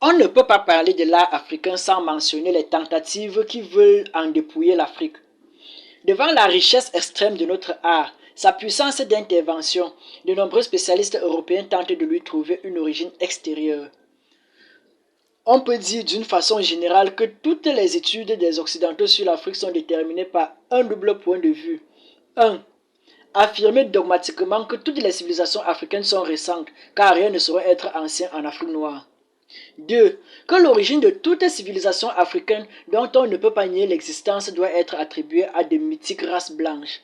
On ne peut pas parler de l'art africain sans mentionner les tentatives qui veulent en dépouiller l'Afrique. Devant la richesse extrême de notre art, sa puissance d'intervention, de nombreux spécialistes européens tentent de lui trouver une origine extérieure. On peut dire d'une façon générale que toutes les études des Occidentaux sur l'Afrique sont déterminées par un double point de vue. 1. Affirmer dogmatiquement que toutes les civilisations africaines sont récentes, car rien ne saurait être ancien en Afrique noire. 2. Que l'origine de toute civilisation africaine dont on ne peut pas nier l'existence doit être attribuée à de mythiques races blanches.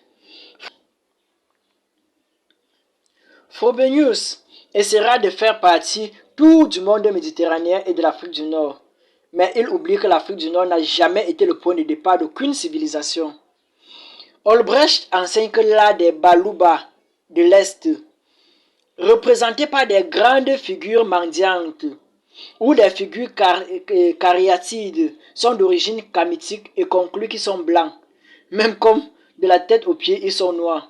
Frobenius essaiera de faire partie tout du monde méditerranéen et de l'Afrique du Nord, mais il oublie que l'Afrique du Nord n'a jamais été le point de départ d'aucune civilisation. Olbrecht enseigne que l'art des Baluba de l'Est, représenté par des grandes figures mendiantes, ou des figures cariatides, sont d'origine kamitique et conclut qu'ils sont blancs, même comme de la tête aux pieds ils sont noirs.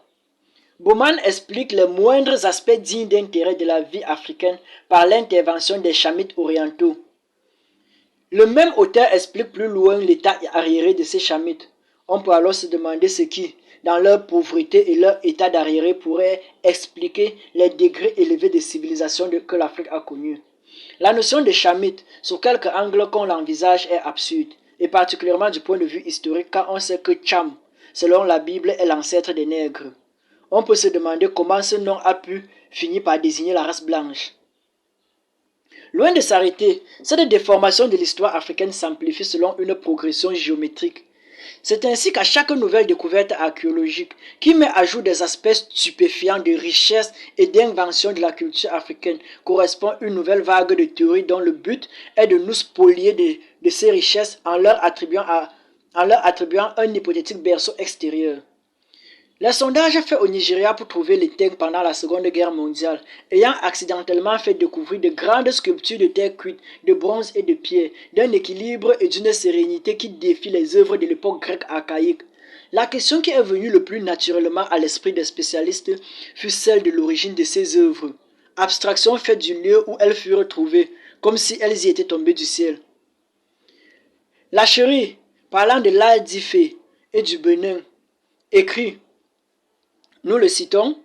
Bauman explique les moindres aspects dignes d'intérêt de la vie africaine par l'intervention des chamites orientaux. Le même auteur explique plus loin l'état arriéré de ces chamites. On peut alors se demander ce qui, dans leur pauvreté et leur état d'arriéré, pourrait expliquer les degrés élevés de civilisation que l'Afrique a connus. La notion de chamite, sous quelque angle qu'on l'envisage, est absurde, et particulièrement du point de vue historique, car on sait que Cham, selon la Bible, est l'ancêtre des nègres. On peut se demander comment ce nom a pu finir par désigner la race blanche. Loin de s'arrêter, cette déformation de l'histoire africaine s'amplifie selon une progression géométrique. C'est ainsi qu'à chaque nouvelle découverte archéologique, qui met à jour des aspects stupéfiants de richesse et d'invention de la culture africaine, correspond une nouvelle vague de théories dont le but est de nous spolier de ces richesses en leur attribuant un hypothétique berceau extérieur. Les sondages faits au Nigeria pour trouver les terres pendant la Seconde Guerre mondiale, ayant accidentellement fait découvrir de grandes sculptures de terre cuite, de bronze et de pierre, d'un équilibre et d'une sérénité qui défient les œuvres de l'époque grecque archaïque. La question qui est venue le plus naturellement à l'esprit des spécialistes fut celle de l'origine de ces œuvres. Abstraction faite du lieu où elles furent trouvées, comme si elles y étaient tombées du ciel. Lacherie, parlant de l'art d'Ifé et du Bénin, écrit, nous le citons,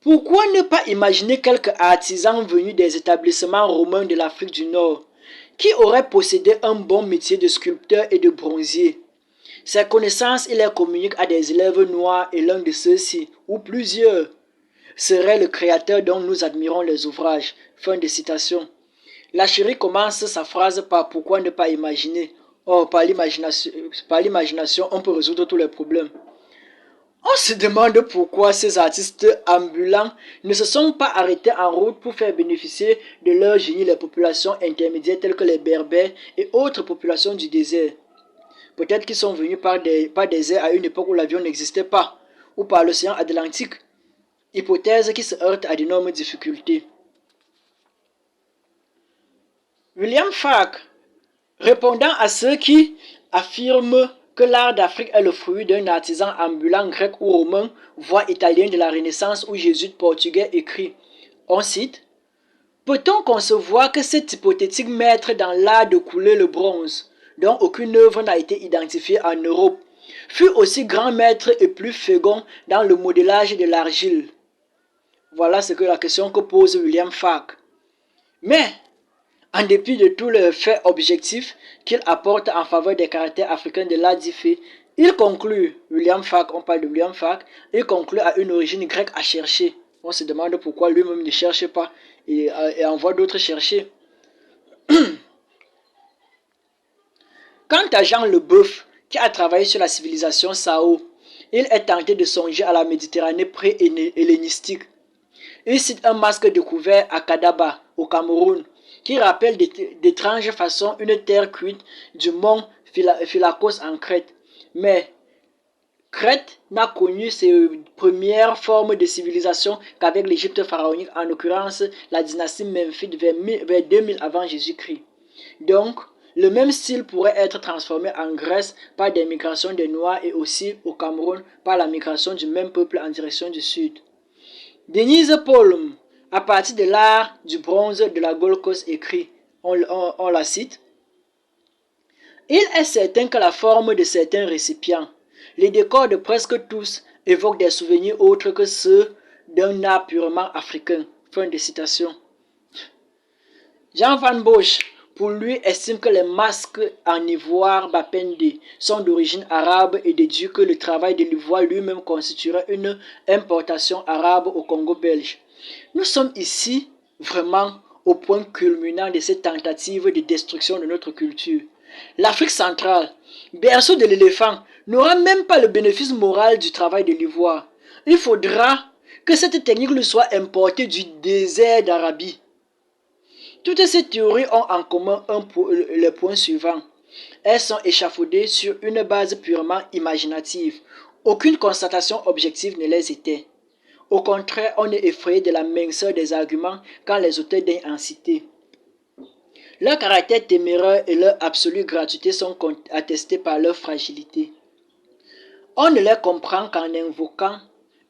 pourquoi ne pas imaginer quelques artisans venus des établissements romains de l'Afrique du Nord, qui auraient possédé un bon métier de sculpteur et de bronzier. Ces connaissances, il les communique à des élèves noirs et l'un de ceux-ci, ou plusieurs, serait le créateur dont nous admirons les ouvrages. Fin de citation. Lacherie commence sa phrase par pourquoi ne pas imaginer. Or, par l'imagination, on peut résoudre tous les problèmes. On se demande pourquoi ces artistes ambulants ne se sont pas arrêtés en route pour faire bénéficier de leur génie les populations intermédiaires telles que les Berbères et autres populations du désert. Peut-être qu'ils sont venus par désert à une époque où l'avion n'existait pas, ou par l'océan Atlantique, hypothèse qui se heurte à d'énormes difficultés. William Fark, répondant à ceux qui affirment que l'art d'Afrique est le fruit d'un artisan ambulant grec ou romain, voire italien de la Renaissance ou jésuite portugais, écrit, on cite, « Peut-on concevoir que cet hypothétique maître dans l'art de couler le bronze, dont aucune œuvre n'a été identifiée en Europe, fut aussi grand maître et plus fécond dans le modélage de l'argile ?» Voilà la question que pose William Fark. Mais, en dépit de tous les faits objectifs qu'il apporte en faveur des caractères africains de l'art d'Ifé, il conclut, William Fark, on parle de William Fark, il conclut à une origine grecque à chercher. On se demande pourquoi lui-même ne cherche pas et envoie d'autres chercher. Quant à Jean Leboeuf, qui a travaillé sur la civilisation Sao, il est tenté de songer à la Méditerranée pré-hellénistique. Il cite un masque découvert à Kadaba, au Cameroun, qui rappelle d'étranges façons une terre cuite du mont Phylakos en Crète. Mais Crète n'a connu ses premières formes de civilisation qu'avec l'Égypte pharaonique, en l'occurrence la dynastie memphite vers 2000 avant Jésus-Christ. Donc, le même style pourrait être transformé en Grèce par des migrations des Noirs et aussi au Cameroun par la migration du même peuple en direction du sud. Denise Paul à partir de l'art du bronze de la Gold Coast écrit, on la cite, il est certain que la forme de certains récipients, les décors de presque tous évoquent des souvenirs autres que ceux d'un art purement africain. Fin de citation. Jean Van Bosch, pour lui, estime que les masques en ivoire bapendé sont d'origine arabe et déduit que le travail de l'ivoire lui-même constituerait une importation arabe au Congo belge. Nous sommes ici vraiment au point culminant de cette tentative de destruction de notre culture. L'Afrique centrale, berceau de l'éléphant, n'aura même pas le bénéfice moral du travail de l'ivoire. Il faudra que cette technique lui soit importée du désert d'Arabie. Toutes ces théories ont en commun le point suivant. Elles sont échafaudées sur une base purement imaginative. Aucune constatation objective ne les était. Au contraire, on est effrayé de la minceur des arguments quand les auteurs daignent en citer. Leur caractère téméraire et leur absolue gratuité sont attestés par leur fragilité. On ne les comprend qu'en invoquant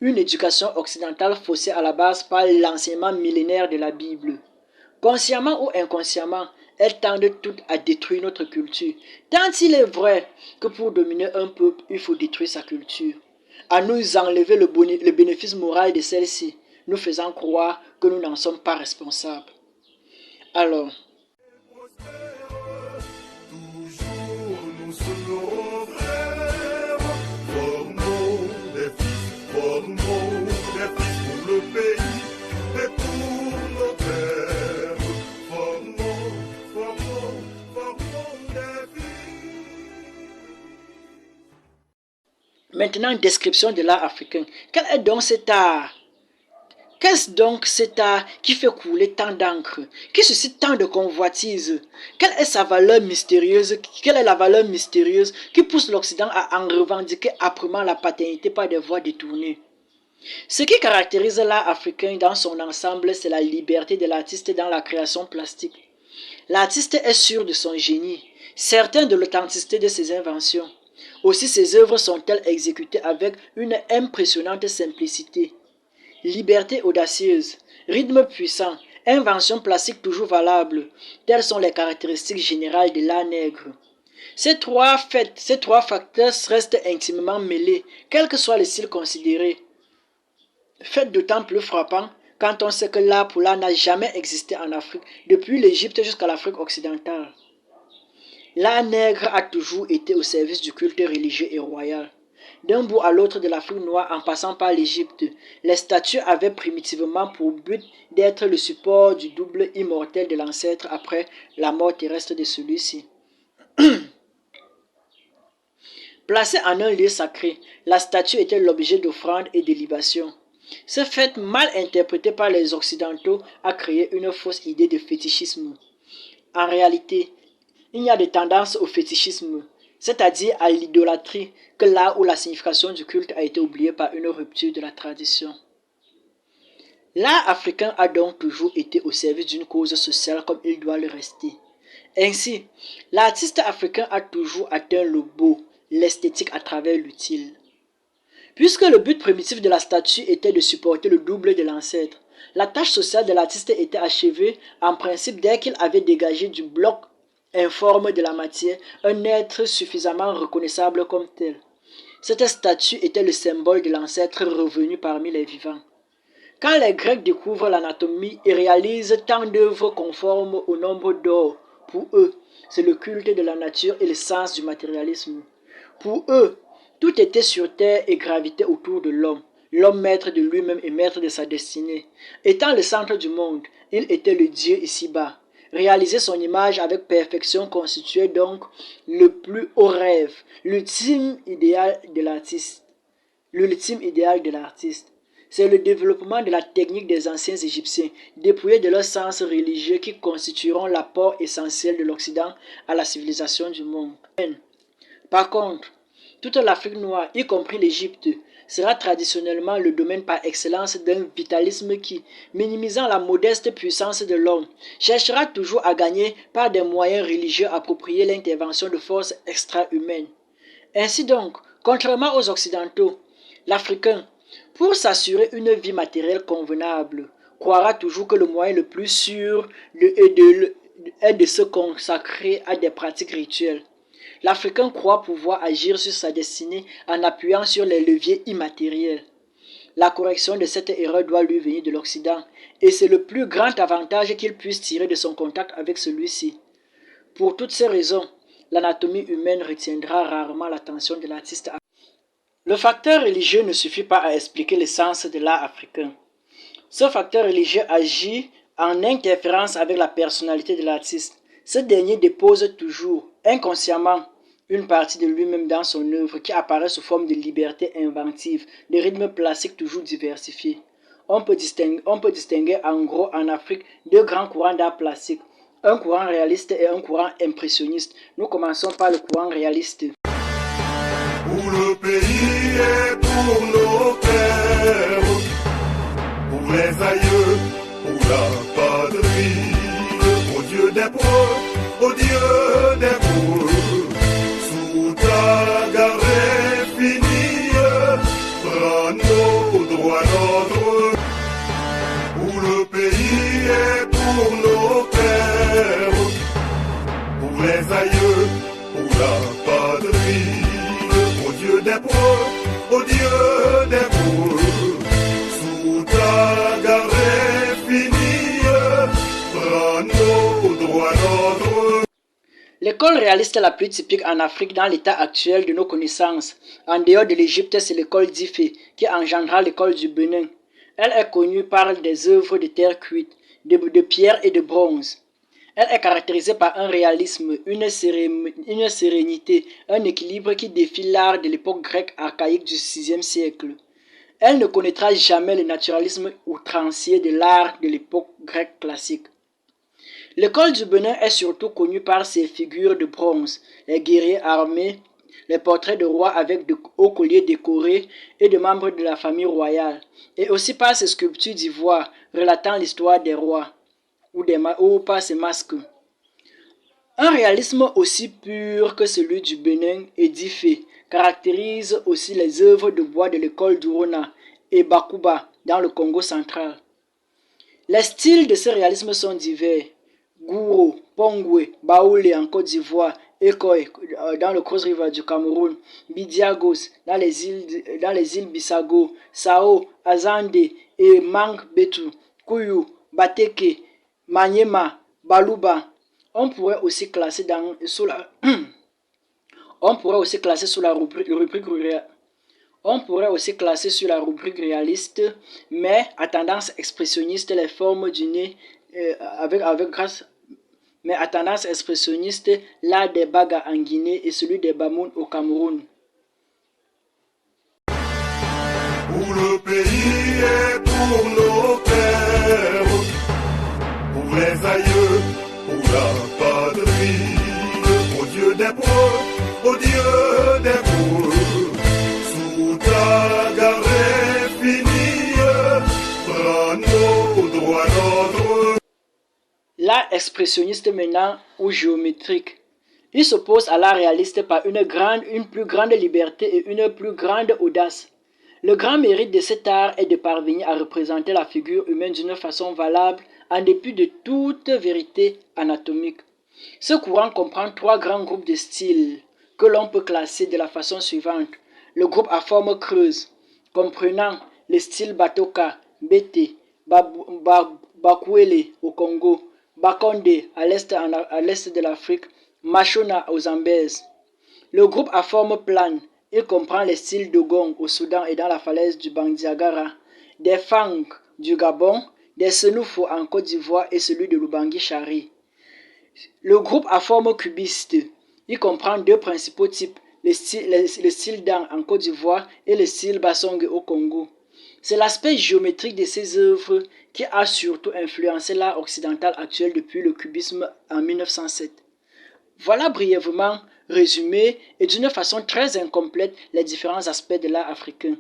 une éducation occidentale faussée à la base par l'enseignement millénaire de la Bible. Consciemment ou inconsciemment, elles tendent toutes à détruire notre culture, tant il est vrai que pour dominer un peuple, il faut détruire sa culture. À nous enlever le bénéfice moral de celle-ci, nous faisant croire que nous n'en sommes pas responsables. Alors, toujours nous serons frères, formons des fils pour le pays et pour nos terres, formons des fils. maintenant, description de l'art africain. Quel est donc cet art? Qu'est-ce donc cet art qui fait couler tant d'encre, qui suscite tant de convoitises? Quelle est la valeur mystérieuse qui pousse l'Occident à en revendiquer âprement la paternité par des voies détournées? Ce qui caractérise l'art africain dans son ensemble, c'est la liberté de l'artiste dans la création plastique. L'artiste est sûr de son génie, certain de l'authenticité de ses inventions. Aussi ses œuvres sont-elles exécutées avec une impressionnante simplicité. Liberté audacieuse, rythme puissant, invention plastique toujours valable, telles sont les caractéristiques générales de l'art nègre. Ces trois facteurs restent intimement mêlés, quel que soit le style considéré. Fait d'autant plus frappant quand on sait que l'art pour l'art n'a jamais existé en Afrique, depuis l'Égypte jusqu'à l'Afrique occidentale. L'art nègre a toujours été au service du culte religieux et royal. D'un bout à l'autre de l'Afrique noire en passant par l'Égypte, les statues avaient primitivement pour but d'être le support du double immortel de l'ancêtre après la mort terrestre de celui-ci. Placée en un lieu sacré, la statue était l'objet d'offrandes et de libations. Ce fait mal interprété par les Occidentaux a créé une fausse idée de fétichisme. En réalité, il y a des tendances au fétichisme, c'est-à-dire à l'idolâtrie, que là où la signification du culte a été oubliée par une rupture de la tradition. L'art africain a donc toujours été au service d'une cause sociale comme il doit le rester. Ainsi, l'artiste africain a toujours atteint le beau, l'esthétique à travers l'utile. Puisque le but primitif de la statue était de supporter le double de l'ancêtre, la tâche sociale de l'artiste était achevée en principe dès qu'il avait dégagé du bloc informe de la matière un être suffisamment reconnaissable comme tel. Cette statue était le symbole de l'ancêtre revenu parmi les vivants. Quand les Grecs découvrent l'anatomie et réalisent tant d'œuvres conformes au nombre d'or, pour eux, c'est le culte de la nature et le sens du matérialisme. Pour eux, tout était sur terre et gravitait autour de l'homme, l'homme maître de lui-même et maître de sa destinée. Étant le centre du monde, il était le Dieu ici-bas. Réaliser son image avec perfection constituait donc le plus haut rêve, l'ultime idéal de l'artiste. C'est le développement de la technique des anciens Égyptiens, dépouillés de leur sens religieux qui constitueront l'apport essentiel de l'Occident à la civilisation du monde. Par contre, toute l'Afrique noire, y compris l'Égypte, sera traditionnellement le domaine par excellence d'un vitalisme qui, minimisant la modeste puissance de l'homme, cherchera toujours à gagner par des moyens religieux appropriés l'intervention de forces extra-humaines. Ainsi donc, contrairement aux Occidentaux, l'Africain, pour s'assurer une vie matérielle convenable, croira toujours que le moyen le plus sûr est de se consacrer à des pratiques rituelles. L'Africain croit pouvoir agir sur sa destinée en appuyant sur les leviers immatériels. La correction de cette erreur doit lui venir de l'Occident, et c'est le plus grand avantage qu'il puisse tirer de son contact avec celui-ci. Pour toutes ces raisons, l'anatomie humaine retiendra rarement l'attention de l'artiste. Le facteur religieux ne suffit pas à expliquer l'essence de l'art africain. Ce facteur religieux agit en interférence avec la personnalité de l'artiste. Ce dernier dépose toujours, inconsciemment, une partie de lui-même dans son œuvre qui apparaît sous forme de liberté inventive, de rythmes plastiques toujours diversifiés. On peut distinguer en gros en Afrique deux grands courants d'art plastique, un courant réaliste et un courant impressionniste. Nous commençons par le courant réaliste. Où le pays est pour nos pères, pour les aïeux, pour la patrie, au Dieu des preux, au Dieu des preux, sous ta garde finie, prends nos droits d'ordre. Où le pays est pour nos pères, pour les aïeux, pour la patrie, au Dieu des preux, au Dieu des preux, sous ta garde finie, prends nos droits d'ordre. L'école réaliste la plus typique en Afrique dans l'état actuel de nos connaissances, en dehors de l'Égypte, c'est l'école d'Ifé, qui engendra l'école du Bénin. Elle est connue par des œuvres de terre cuite, de pierre et de bronze. Elle est caractérisée par un réalisme, une sérénité, un équilibre qui défie l'art de l'époque grecque archaïque du VIe siècle. Elle ne connaîtra jamais le naturalisme outrancier de l'art de l'époque grecque classique. L'école du Bénin est surtout connue par ses figures de bronze, les guerriers armés, les portraits de rois avec de hauts colliers décorés et de membres de la famille royale, et aussi par ses sculptures d'ivoire relatant l'histoire des rois, ou par ses masques. Un réalisme aussi pur que celui du Bénin et d'Ifé caractérise aussi les œuvres de bois de l'école d'Urona et Bakuba dans le Congo central. Les styles de ce réalisme sont divers. Gouro, Pongwe, Baoulé en Côte d'Ivoire, Ekoy dans le Cross River du Cameroun, Bidiagos dans les îles Bissago, Sao, Azande et Mang Betu, Kuyu, Bateke, Manyema, Baluba. On pourrait aussi classer sous la rubrique réaliste, mais à tendance expressionniste, les formes du nez mais à tendance expressionniste, l'art des Baga en Guinée et celui des Bamoun au Cameroun. Où le pays est pour nos pères, pour les aïeux, pour la patrie, au Dieu des preux, au Dieu des preux, sous ta garde finie, prends nos droits d'ordre. L'art expressionniste maintenant ou géométrique. Il s'oppose à l'art réaliste par une plus grande liberté et une plus grande audace. Le grand mérite de cet art est de parvenir à représenter la figure humaine d'une façon valable en dépit de toute vérité anatomique. Ce courant comprend trois grands groupes de styles que l'on peut classer de la façon suivante. Le groupe à forme creuse, comprenant les styles Batoka, Bété, Bakwele au Congo, Bakonde à l'est de l'Afrique, Machona aux Zambèzes. Le groupe à forme plane, il comprend les styles Dogon au Soudan et dans la falaise du Bandiagara, des Fang du Gabon, des Senoufo en Côte d'Ivoire et celui de l'Ubangui-Chari. Le groupe à forme cubiste, il comprend deux principaux types, le style Dan en Côte d'Ivoire et le style Basong au Congo. C'est l'aspect géométrique de ces œuvres qui a surtout influencé l'art occidental actuel depuis le cubisme en 1907. Voilà brièvement résumé et d'une façon très incomplète les différents aspects de l'art africain.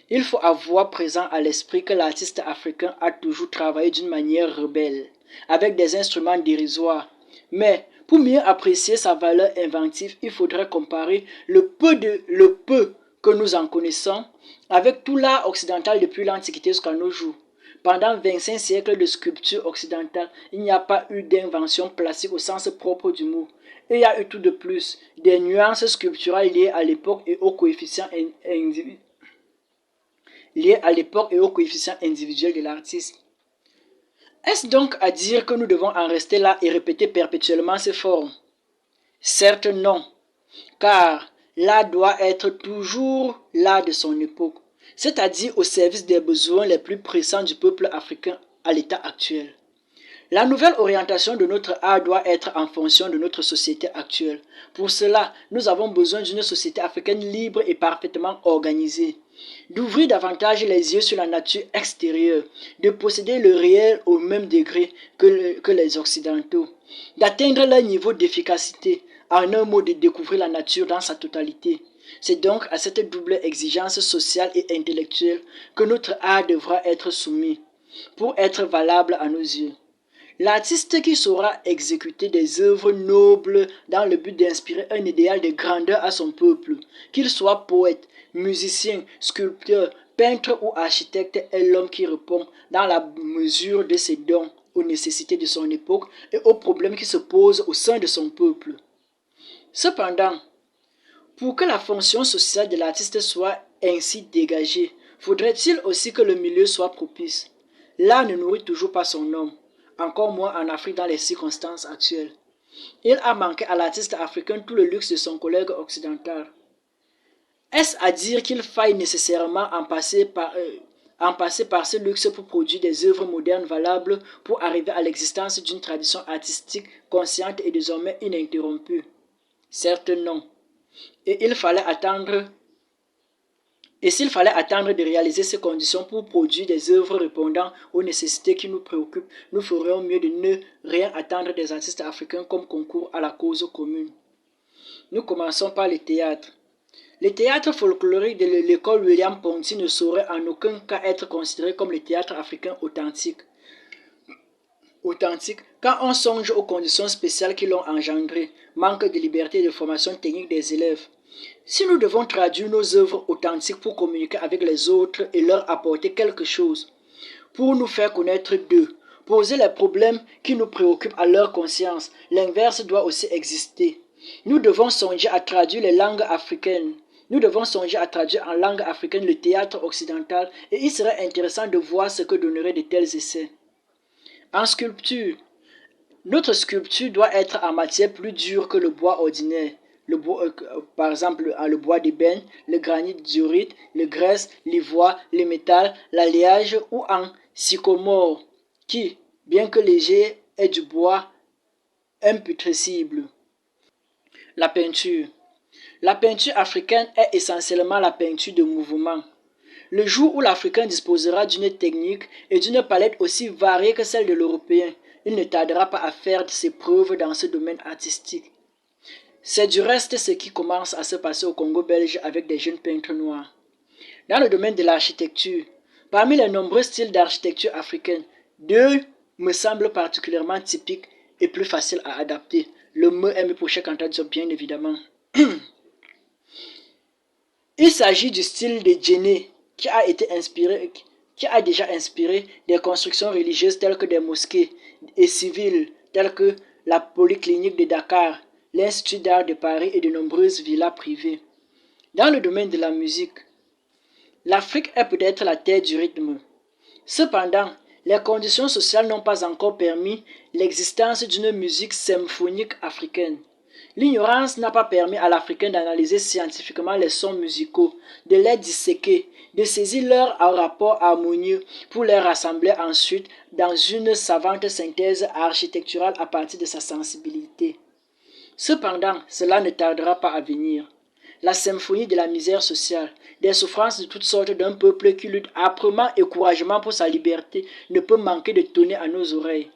Il faut avoir présent à l'esprit que l'artiste africain a toujours travaillé d'une manière rebelle, avec des instruments dérisoires. Mais pour mieux apprécier sa valeur inventive, il faudrait comparer le peu que nous en connaissons avec tout l'art occidental depuis l'Antiquité jusqu'à nos jours. Pendant 25 siècles de sculpture occidentale, il n'y a pas eu d'invention plastique au sens propre du mot. Il y a eu tout de plus des nuances sculpturales liées à l'époque et aux coefficients individuels de l'artiste. Est-ce donc à dire que nous devons en rester là et répéter perpétuellement ces formes? Certes non, car l'art doit être toujours l'art de son époque, c'est-à-dire au service des besoins les plus pressants du peuple africain à l'état actuel. La nouvelle orientation de notre art doit être en fonction de notre société actuelle. Pour cela, nous avons besoin d'une société africaine libre et parfaitement organisée, d'ouvrir davantage les yeux sur la nature extérieure, de posséder le réel au même degré que les Occidentaux, d'atteindre leur niveau d'efficacité, en un mot de découvrir la nature dans sa totalité. C'est donc à cette double exigence sociale et intellectuelle que notre art devra être soumis pour être valable à nos yeux. L'artiste qui saura exécuter des œuvres nobles dans le but d'inspirer un idéal de grandeur à son peuple, qu'il soit poète, musicien, sculpteur, peintre ou architecte, est l'homme qui répond dans la mesure de ses dons aux nécessités de son époque et aux problèmes qui se posent au sein de son peuple. Cependant, pour que la fonction sociale de l'artiste soit ainsi dégagée, faudrait-il aussi que le milieu soit propice. L'art ne nourrit toujours pas son homme, encore moins en Afrique dans les circonstances actuelles. Il a manqué à l'artiste africain tout le luxe de son collègue occidental. Est-ce à dire qu'il faille nécessairement en passer par ce luxe pour produire des œuvres modernes valables pour arriver à l'existence d'une tradition artistique consciente et désormais ininterrompue? Certes non. Et s'il fallait attendre de réaliser ces conditions pour produire des œuvres répondant aux nécessités qui nous préoccupent, nous ferions mieux de ne rien attendre des artistes africains comme concours à la cause commune. Nous commençons par le théâtre. Le théâtre folklorique de l'école William Ponty ne saurait en aucun cas être considéré comme le théâtre africain authentique. Quand on songe aux conditions spéciales qui l'ont engendré, manque de liberté et de formation technique des élèves. Si nous devons traduire nos œuvres authentiques pour communiquer avec les autres et leur apporter quelque chose, pour nous faire connaître d'eux, poser les problèmes qui nous préoccupent à leur conscience, l'inverse doit aussi exister. Nous devons songer à traduire les langues africaines. Nous devons songer à traduire en langue africaine le théâtre occidental et il serait intéressant de voir ce que donneraient de tels essais. En sculpture, notre sculpture doit être en matière plus dure que le bois ordinaire. Par exemple, le bois d'ébène, le granit diorite, le grès, l'ivoire, le métal, l'alliage ou en sycomore, qui, bien que léger, est du bois imputrescible. La peinture. La peinture africaine est essentiellement la peinture de mouvement. Le jour où l'Africain disposera d'une technique et d'une palette aussi variée que celle de l'Européen, il ne tardera pas à faire ses preuves dans ce domaine artistique. C'est du reste ce qui commence à se passer au Congo belge avec des jeunes peintres noirs. Dans le domaine de l'architecture, parmi les nombreux styles d'architecture africaine, deux me semblent particulièrement typiques et plus faciles à adapter. Le me est mis pour chaque Anta bien évidemment. Il s'agit du style de Djéné qui a déjà inspiré des constructions religieuses telles que des mosquées et civiles telles que la Polyclinique de Dakar, l'Institut d'art de Paris et de nombreuses villas privées. Dans le domaine de la musique, l'Afrique est peut-être la terre du rythme. Cependant, les conditions sociales n'ont pas encore permis l'existence d'une musique symphonique africaine. L'ignorance n'a pas permis à l'Africain d'analyser scientifiquement les sons musicaux, de les disséquer, de saisir leur rapport harmonieux pour les rassembler ensuite dans une savante synthèse architecturale à partir de sa sensibilité. Cependant, cela ne tardera pas à venir. La symphonie de la misère sociale, des souffrances de toutes sortes d'un peuple qui lutte âprement et courageusement pour sa liberté ne peut manquer de tonner à nos oreilles.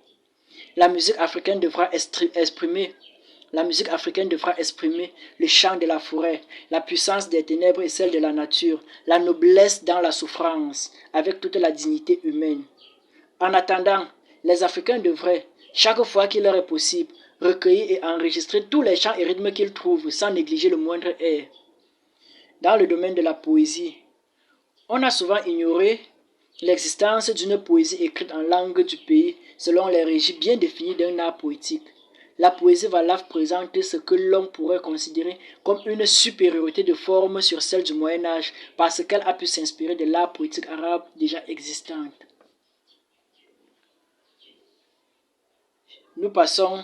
La musique africaine devra exprimer le chant de la forêt, la puissance des ténèbres et celle de la nature, la noblesse dans la souffrance, avec toute la dignité humaine. En attendant, les Africains devraient, chaque fois qu'il leur est possible, recueillir et enregistrer tous les chants et rythmes qu'ils trouvent sans négliger le moindre air. Dans le domaine de la poésie, on a souvent ignoré l'existence d'une poésie écrite en langue du pays selon les régies bien définies d'un art poétique. La poésie valave présente ce que l'on pourrait considérer comme une supériorité de forme sur celle du Moyen-Âge parce qu'elle a pu s'inspirer de l'art poétique arabe déjà existant. Nous passons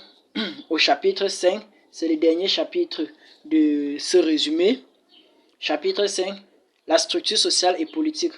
au chapitre 5, c'est le dernier chapitre de ce résumé. Chapitre 5, la structure sociale et politique.